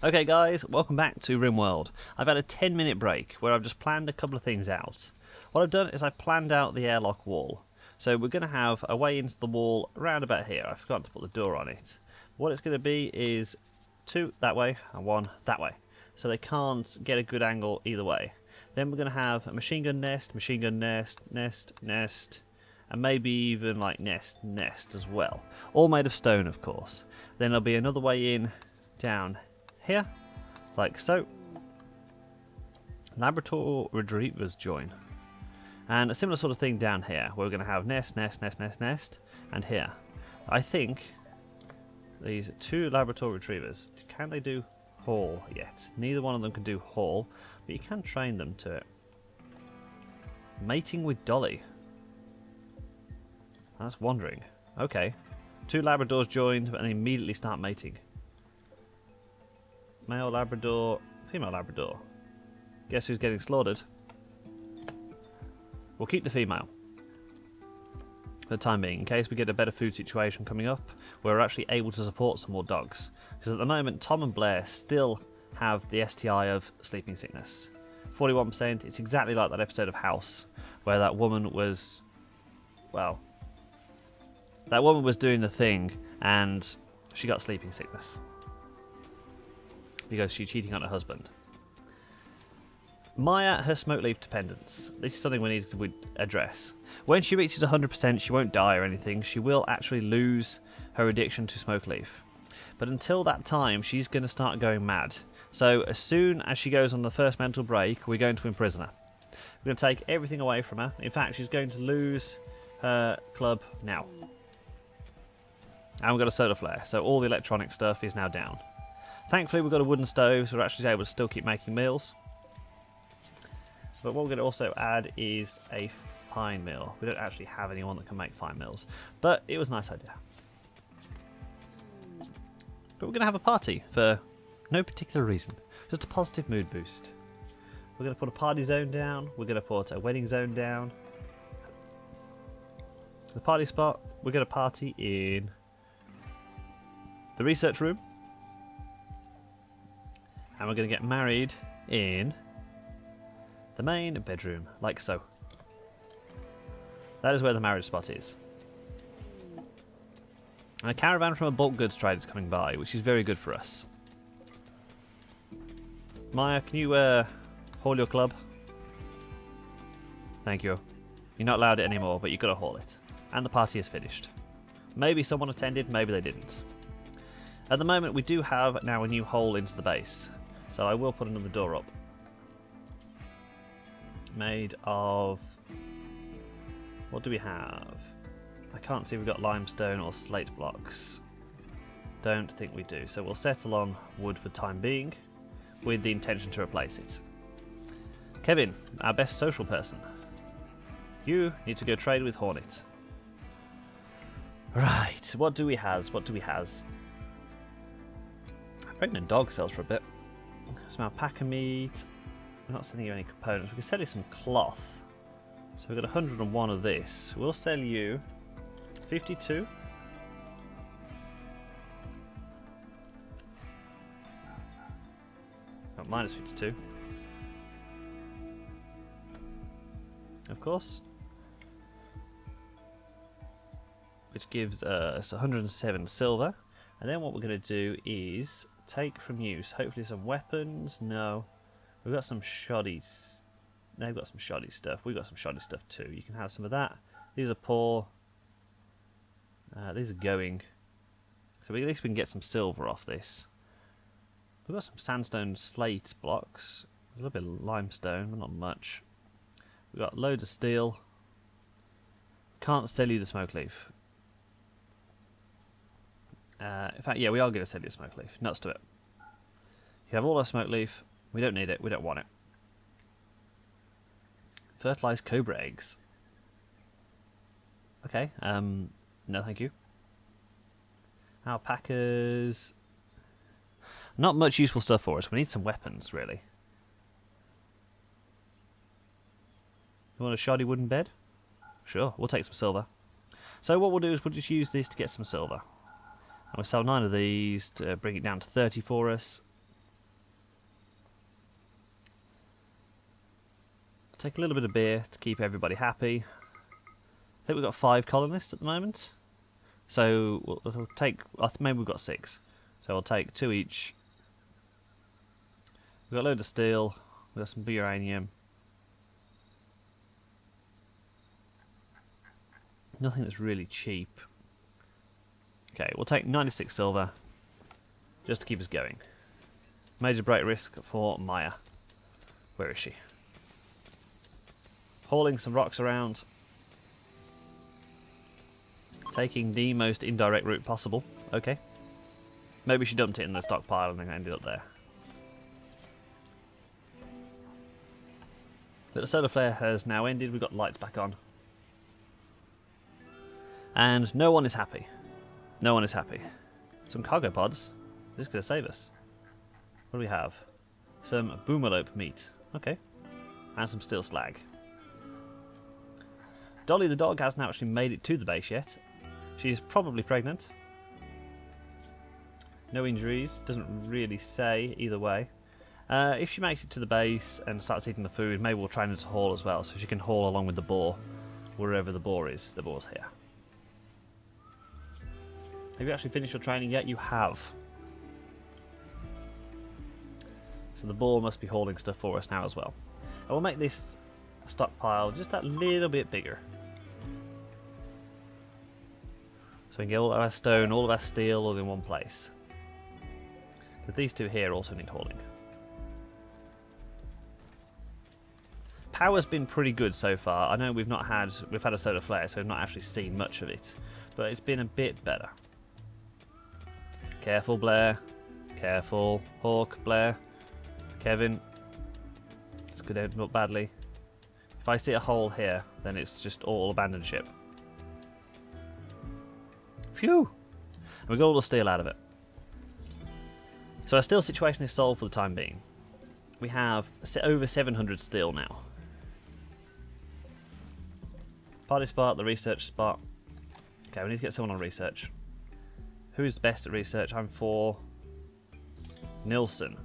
Okay guys, welcome back to Rimworld. I've had a 10-minute break where I've just planned a couple of things out. What I've done is I've planned out the airlock wall. So we're going to have a way into the wall around about here. I forgot to put the door on it. What it's going to be is 2 that way and 1 that way. So they can't get a good angle either way. Then we're going to have a machine gun nest, nest, and maybe even like nest as well. All made of stone, of course. Then there'll be another way in down here, like so. Labrador retrievers join. And a similar sort of thing down here, where we're going to have nest, and here. I think these 2 Labrador retrievers, can they do haul yet? Neither one of them can do haul, but you can train them to it. Mating with Dolly. That's wandering. Okay. 2 Labradors joined and immediately start mating. Male Labrador, female Labrador. Guess who's getting slaughtered? We'll keep the female for the time being, in case we get a better food situation coming up, where we're actually able to support some more dogs. Because at the moment, Tom and Blair still have the STI of sleeping sickness. 41%, it's exactly like that episode of House, where that woman was, well, that woman was doing the thing, and she got sleeping sickness. Because she's cheating on her husband. Maya, her smoke leaf dependence. This is something we need to address. When she reaches 100%, she won't die or anything. She will actually lose her addiction to smoke leaf. But until that time, she's going to start going mad. So as soon as she goes on the first mental break, we're going to imprison her. We're going to take everything away from her. In fact, she's going to lose her club now. And we've got a solar flare, so all the electronic stuff is now down. Thankfully, we've got a wooden stove, so we're actually able to still keep making meals. But what we're going to also add is a fine meal. We don't actually have anyone that can make fine meals, but it was a nice idea. But we're going to have a party for no particular reason, just a positive mood boost. We're going to put a party zone down, we're going to put a wedding zone down. The party spot, we're going to party in the research room. And we're going to get married in the main bedroom, like so. That is where the marriage spot is. And a caravan from a bulk goods trade is coming by, which is very good for us. Maya, can you haul your club? Thank you. You're not allowed it anymore, but you've got to haul it. And the party is finished. Maybe someone attended, maybe they didn't. At the moment, we do have now a new hole into the base. So I will put another door up. Made of... what do we have? I can't see if we've got limestone or slate blocks. Don't think we do. So we'll settle on wood for the time being, with the intention to replace it. Kevin, our best social person. You need to go trade with Hornet. Right, what do we has? What do we has? A pregnant dog sells for a bit. Some alpaca meat. We're not selling you any components. We can sell you some cloth. So we've got 101 of this. We'll sell you 52. Oh, minus 52. Of course. Which gives us 107 silver. And then what we're going to do is take from use, hopefully some weapons. No, we've got some shoddy. They've got some shoddy stuff. We've got some shoddy stuff too. You can have some of that. These are poor. These are going. So at least we can get some silver off this. We've got some sandstone slate blocks. A little bit of limestone, but not much. We've got loads of steel. Can't sell you the smoke leaf. In fact, yeah, we are going to sell you a smoke leaf. Nuts to it. You have all our smoke leaf. We don't need it. We don't want it. Fertilized cobra eggs. Okay. No, thank you. Alpacas. Not much useful stuff for us. We need some weapons, really. You want a shoddy wooden bed? Sure, we'll take some silver. So what we'll do is we'll just use this to get some silver. And we'll sell 9 of these to bring it down to 30 for us. Take a little bit of beer to keep everybody happy. I think we've got 5 colonists at the moment. So we'll take, maybe we've got 6. So we'll take 2 each. We've got a load of steel, we've got some uranium. Nothing that's really cheap. Okay, we'll take 96 silver, just to keep us going. Major break risk for Maya. Where is she? Hauling some rocks around. Taking the most indirect route possible. Okay. Maybe she dumped it in the stockpile and then ended up there. But the solar flare has now ended. We've got lights back on. And no one is happy. No one is happy. Some cargo pods. This is going to save us. What do we have? Some boomerlope meat. Okay. And some steel slag. Dolly the dog hasn't actually made it to the base yet. She's probably pregnant. No injuries. Doesn't really say either way. If she makes it to the base and starts eating the food, maybe we'll train her to haul as well, so she can haul along with the boar wherever the boar is. The boar's here. Have you actually finished your training yet? You have. So the boar must be hauling stuff for us now as well. I will make this stockpile just that little bit bigger. So we can get all of our stone, all of our steel all in one place. But these two here also need hauling. Power's been pretty good so far. I know we've had a solar flare, so we've not actually seen much of it. But it's been a bit better. Careful, Blair. Careful, Hawk, Blair. Kevin. This could end up badly. If I see a hole here, then it's just all abandoned ship. Phew! And we got all the steel out of it. So our steel situation is solved for the time being. We have over 700 steel now. Party spot, the research spot. Okay, we need to get someone on research. Who's best at research? I'm for Nilsson.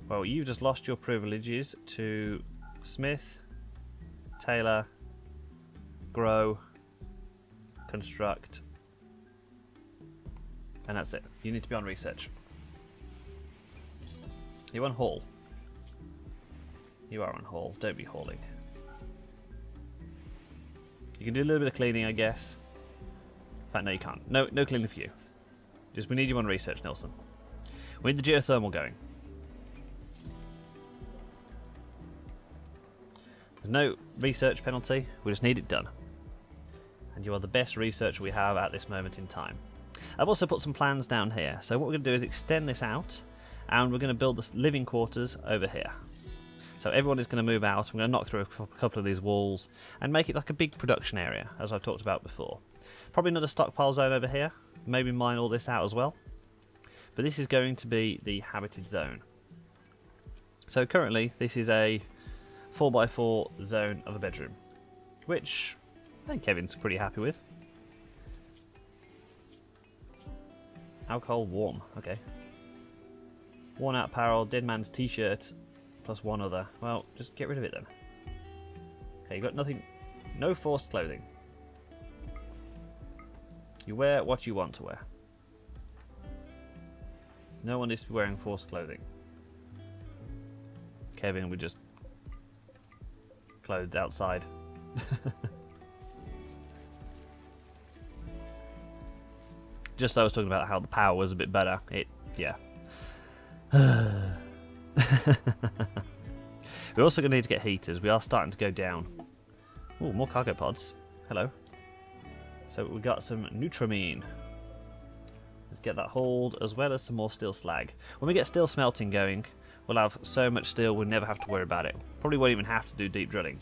Well, you've just lost your privileges to Smith, Taylor, Grow, Construct, and that's it. You need to be on research. You on haul? You are on haul. Don't be hauling. You can do a little bit of cleaning, I guess. In fact, no, you can't. No cleaning for you. Just we need you on research, Nelson. We need the geothermal going. There's no research penalty. We just need it done. And you are the best researcher we have at this moment in time. I've also put some plans down here. So what we're going to do is extend this out, and we're going to build the living quarters over here. So everyone is going to move out. I'm going to knock through a couple of these walls and make it like a big production area, as I've talked about before. Probably another stockpile zone over here. Maybe mine all this out as well. But this is going to be the habited zone. So currently this is a 4x4 zone of a bedroom, which I think Kevin's pretty happy with. Alcohol warm, okay. Worn out apparel, dead man's t-shirt, plus one other. Well, just get rid of it then. Okay, you got nothing, no forced clothing. You wear what you want to wear. No one needs to be wearing forced clothing. Kevin would just clothed outside. Just I was talking about how the power was a bit better. Yeah. We're also going to need to get heaters. We are starting to go down. Oh, more cargo pods. Hello. So we got some Nutramine. Let's get that hauled, as well as some more steel slag. When we get steel smelting going, we'll have so much steel we'll never have to worry about it. Probably won't even have to do deep drilling.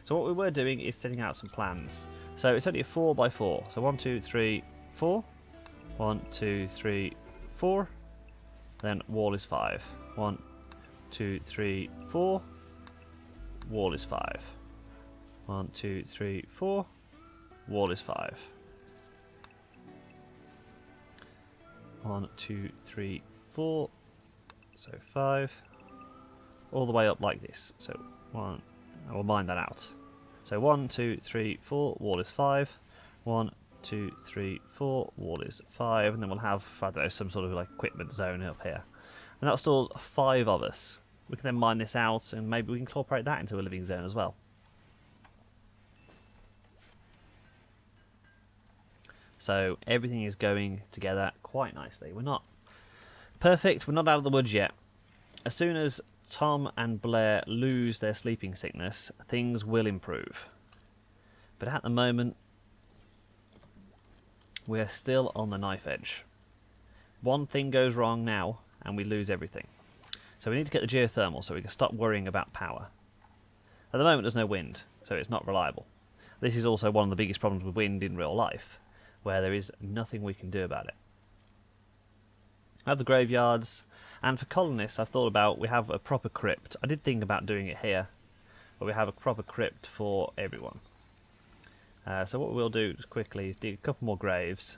So what we were doing is setting out some plans. So it's only a 4x4. So 1, 2, 3, 4. 1, 2, 3, 4. Then wall is 5. 1, 2, 3, 4. Wall is 5. 1, 2, 3, 4. Wall is 5. 1, 2, 3, 4. So 5. All the way up like this. So 1, and we'll mine that out. So 1, 2, 3, 4, wall is 5. 1, 2, 3, 4, wall is 5, and then we'll have, I don't know, some sort of like equipment zone up here. And that stores 5 of us. We can then mine this out, and maybe we can incorporate that into a living zone as well. So everything is going together quite nicely. We're not perfect, we're not out of the woods yet. As soon as Tom and Blair lose their sleeping sickness, things will improve. But at the moment, we're still on the knife edge. One thing goes wrong now, and we lose everything. So we need to get the geothermal so we can stop worrying about power. At the moment there's no wind, so it's not reliable. This is also one of the biggest problems with wind in real life, where there is nothing we can do about it. I have the graveyards, and for colonists I've thought about, we have a proper crypt. I did think about doing it here, but we have a proper crypt for everyone. So what we'll do just quickly is dig a couple more graves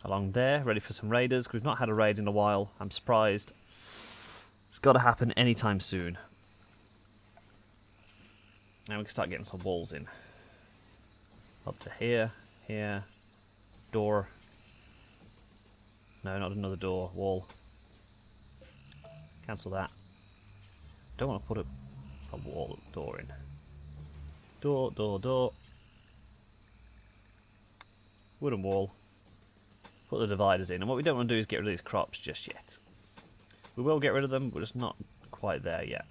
along there, ready for some raiders, because we've not had a raid in a while. I'm surprised. It's got to happen anytime soon. Now we can start getting some walls in. Up to here, here, door. No, not another door, wall. Cancel that. Don't want to put a wall door in. Door, door, door. Wooden wall. Put the dividers in. And what we don't want to do is get rid of these crops just yet. We will get rid of them, but it's not quite there yet.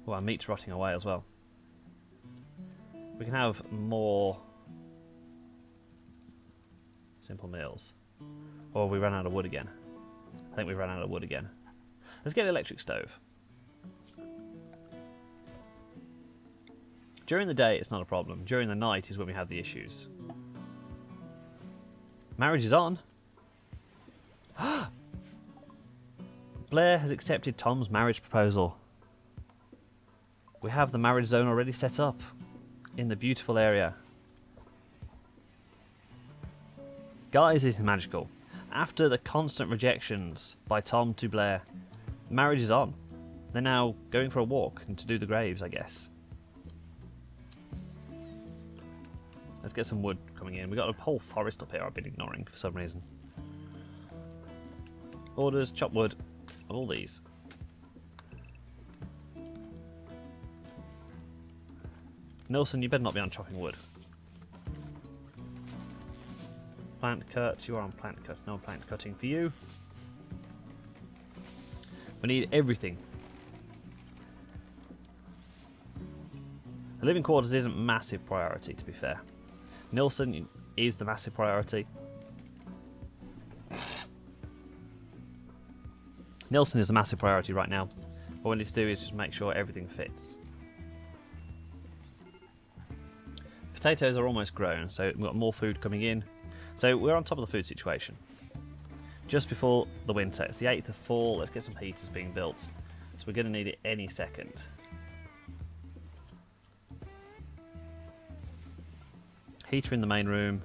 Oh, our meat's rotting away as well. We can have more simple meals. Or we ran out of wood again. I think we ran out of wood again. Let's get the electric stove. During the day it's not a problem. During the night is when we have the issues. Marriage is on. Blair has accepted Tom's marriage proposal. We have the marriage zone already set up in the beautiful area. Guys, this is magical. After the constant rejections by Tom to Blair, marriage is on. They're now going for a walk and to do the graves, I guess. Let's get some wood coming in. We've got a whole forest up here I've been ignoring for some reason. Orders, chop wood, all these. Nilsson, you better not be on chopping wood. Plant cut, you are on plant cut. No plant cutting for you. We need everything. The living quarters isn't massive priority, to be fair. Nilsson is the massive priority. Nilsson is a massive priority right now. What we need to do is just make sure everything fits. Potatoes are almost grown, so we've got more food coming in. So we're on top of the food situation. Just before the winter, it's the 8th of fall, let's get some heaters being built. So we're going to need it any second. Heater in the main room,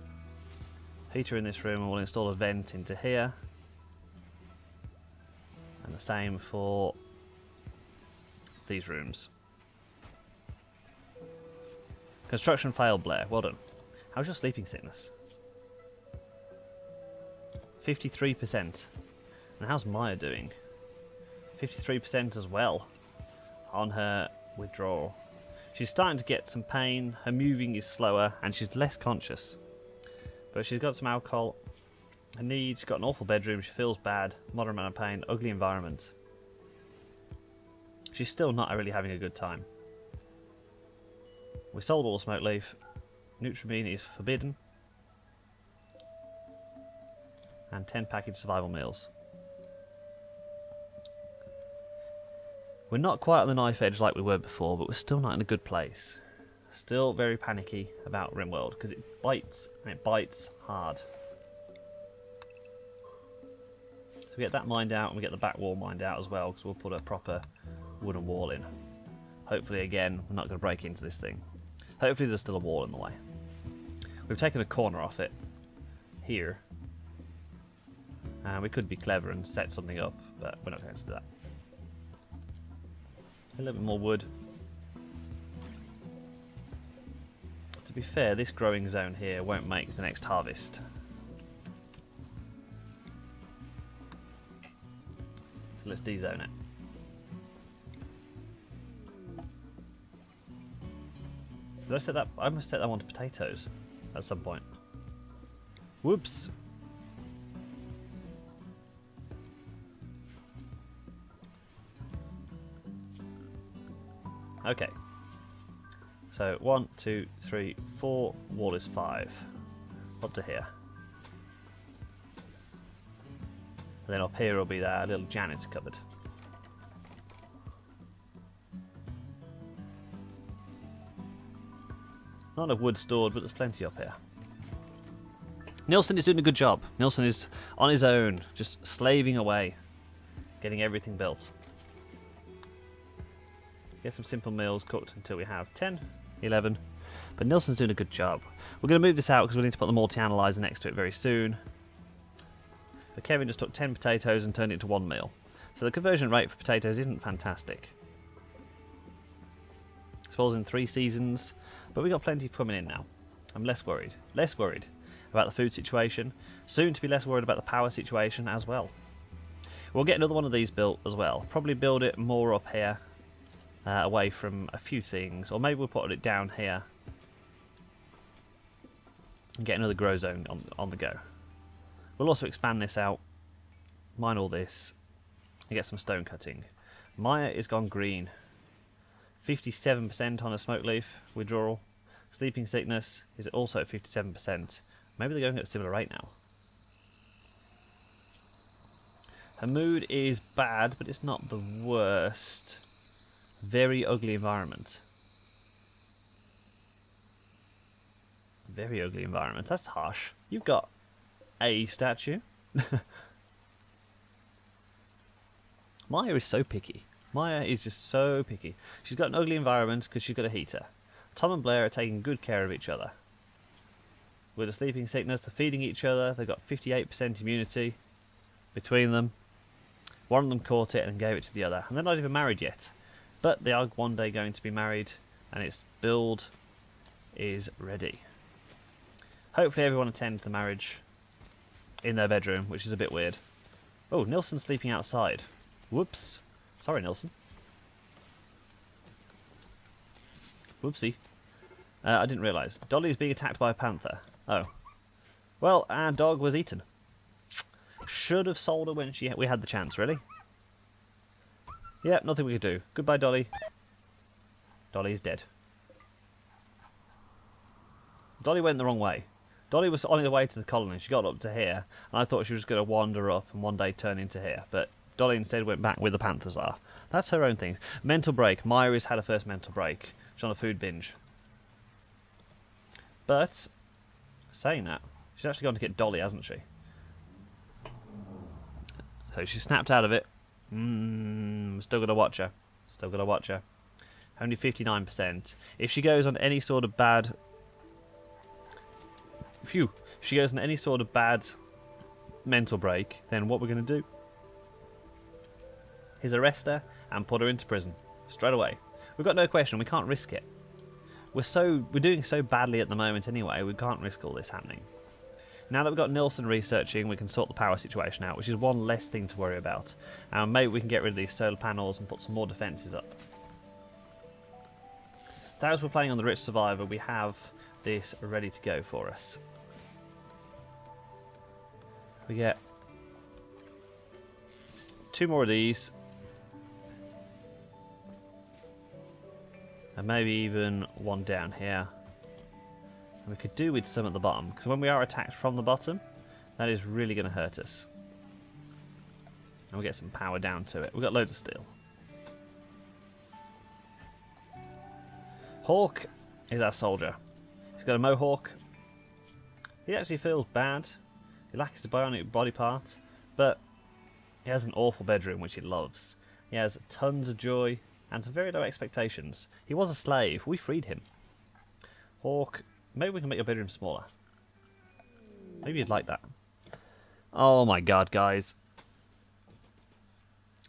heater in this room, and we'll install a vent into here. And the same for these rooms. Construction failed, Blair. Well done. How's your sleeping sickness? 53%. And how's Maya doing? 53% as well on her withdrawal. She's starting to get some pain, her moving is slower, and she's less conscious. But she's got some alcohol, her needs, she's got an awful bedroom, she feels bad, moderate amount of pain, ugly environment. She's still not really having a good time. We sold all the smoke leaf. Nutrimine is forbidden. And 10 package survival meals. We're not quite on the knife edge like we were before, but we're still not in a good place. Still very panicky about Rimworld, because it bites, and it bites hard. So we get that mined out, and we get the back wall mined out as well, because we'll put a proper wooden wall in. Hopefully, again, we're not going to break into this thing. Hopefully there's still a wall in the way. We've taken a corner off it, here. And we could be clever and set something up, but we're not going to do that. A little bit more wood. To be fair, this growing zone here won't make the next harvest. So let's de-zone it. Did I set that? I must set that one to potatoes at some point. Whoops. Okay. So 1, 2, 3, 4. Wall is 5. Up to here. And then up here will be that little janitor cupboard. Not enough wood stored, but there's plenty up here. Nilsson is doing a good job. Nilsson is on his own, just slaving away, getting everything built. Get some simple meals cooked until we have 10, 11. But Nilsson's doing a good job. We're going to move this out because we need to put the multi-analyzer next to it very soon. But Kevin just took 10 potatoes and turned it into 1 meal. So the conversion rate for potatoes isn't fantastic. It falls in 3 seasons. But we got plenty coming in now. I'm less worried. Less worried about the food situation. Soon to be less worried about the power situation as well. We'll get another one of these built as well. Probably build it more up here. Away from a few things. Or maybe we'll put it down here. And get another grow zone on the go. We'll also expand this out. Mine all this. And get some stone cutting. Maya is gone green. 57% on a smoke leaf withdrawal. Sleeping sickness is also at 57%. Maybe they're going at a similar rate now. Her mood is bad, but it's not the worst. Very ugly environment. Very ugly environment. That's harsh. You've got a statue. Maya is so picky. Maya is just so picky. She's got an ugly environment because she's got a heater. Tom and Blair are taking good care of each other. With the sleeping sickness, they're feeding each other. They've got 58% immunity between them. One of them caught it and gave it to the other. And they're not even married yet. But they are one day going to be married. And its build is ready. Hopefully everyone attends the marriage in their bedroom, which is a bit weird. Oh, Nilsson's sleeping outside. Whoops. Sorry, Nilsson. Whoopsie. I didn't realise. Dolly's being attacked by a panther. Oh. Well, our dog was eaten. Should have sold her when we had the chance, really. Yep, nothing we could do. Goodbye, Dolly. Dolly's dead. Dolly went the wrong way. Dolly was on her way to the colony. She got up to here, and I thought she was going to wander up and one day turn into here. But Dolly instead went back where the panthers are. That's her own thing. Mental break. Myra's had her first mental break. She's on a food binge. But, saying that, she's actually gone to get Dolly, hasn't she? So she snapped out of it. Still got to watch her. Still got to watch her. Only 59%. If she goes on any sort of bad... If she goes on any sort of bad mental break, then what we're going to do is arrest her and put her into prison. Straight away. We've got no question. We can't risk it. We're doing so badly at the moment anyway, we can't risk all this happening. Now that we've got Nilsson researching, we can sort the power situation out, which is one less thing to worry about. And maybe we can get rid of these solar panels and put some more defences up. As we're playing on the Rich Survivor, we have this ready to go for us. We get 2 more of these. And maybe even 1 down here. And we could do with some at the bottom, because when we are attacked from the bottom, that is really going to hurt us. And we get some power down to it. We've got loads of steel. Hawk is our soldier. He's got a mohawk. He actually feels bad. He lacks a bionic body part, but he has an awful bedroom which he loves. He has tons of joy and some very low expectations. He was a slave. We freed him. Hawk, maybe we can make your bedroom smaller. Maybe you'd like that. Oh my god, guys.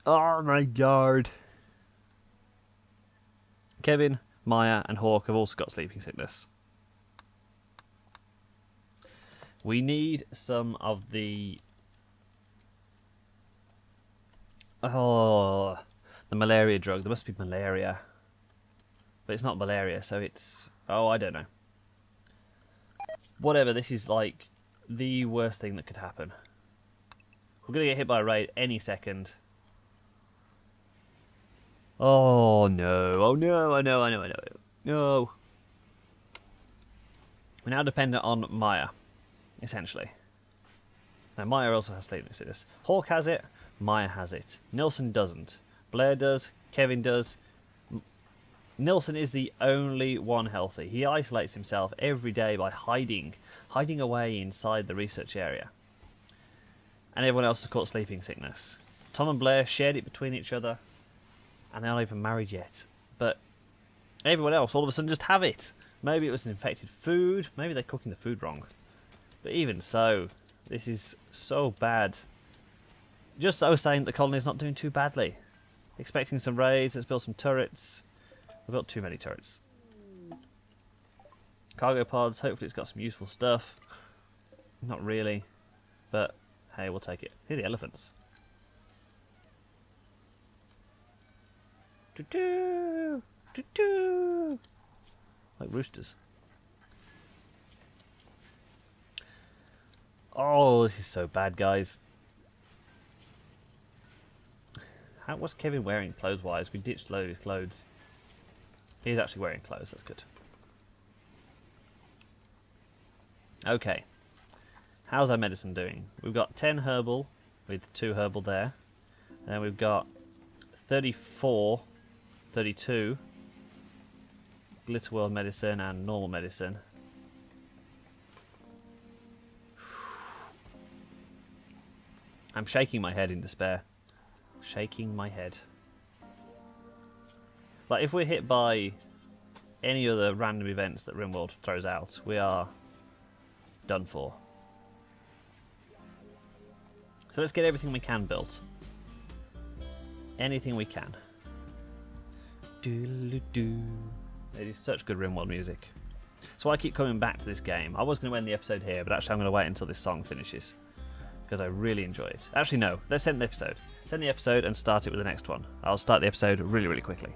Oh my god. Kevin, Maya, and Hawk have also got sleeping sickness. We need some of the... Oh, the malaria drug. There must be malaria. But it's not malaria, so it's... Oh, I don't know. Whatever, this is like the worst thing that could happen. We're going to get hit by a raid any second. Oh no, oh no, I know. No. We're now dependent on Maya, essentially. Now Maya also has sleeping sickness. Hawk has it, Maya has it. Nilsson doesn't. Blair does, Kevin does. Nilsson is the only one healthy. He isolates himself every day by hiding away inside the research area. And everyone else has caught sleeping sickness. Tom and Blair shared it between each other, and they're not even married yet. But everyone else all of a sudden just have it. Maybe it was an infected food, maybe they're cooking the food wrong. But even so, this is so bad. Just I was saying the colony is not doing too badly. Expecting some raids, let's build some turrets. We've got too many turrets. Cargo pods, hopefully it's got some useful stuff. Not really, but hey, we'll take it. Here are the elephants. Doo-doo! Doo-doo! Like roosters. Oh, this is so bad, guys. How was Kevin wearing clothes-wise? We ditched a load of clothes. He's actually wearing clothes, that's good. Okay. How's our medicine doing? We've got 10 herbal with 2 herbal there. Then we've got 34, 32 Glitter World medicine and normal medicine. I'm shaking my head in despair. Shaking my head. Like, if we're hit by any other random events that Rimworld throws out, we are done for. So let's get everything we can built. Anything we can. Doodle-doo. It is such good Rimworld music. So I keep coming back to this game. I was going to end the episode here, but actually I'm going to wait until this song finishes, because I really enjoy it. Actually, no. Let's end the episode. Let's end the episode and start it with the next one. I'll start the episode really, really quickly.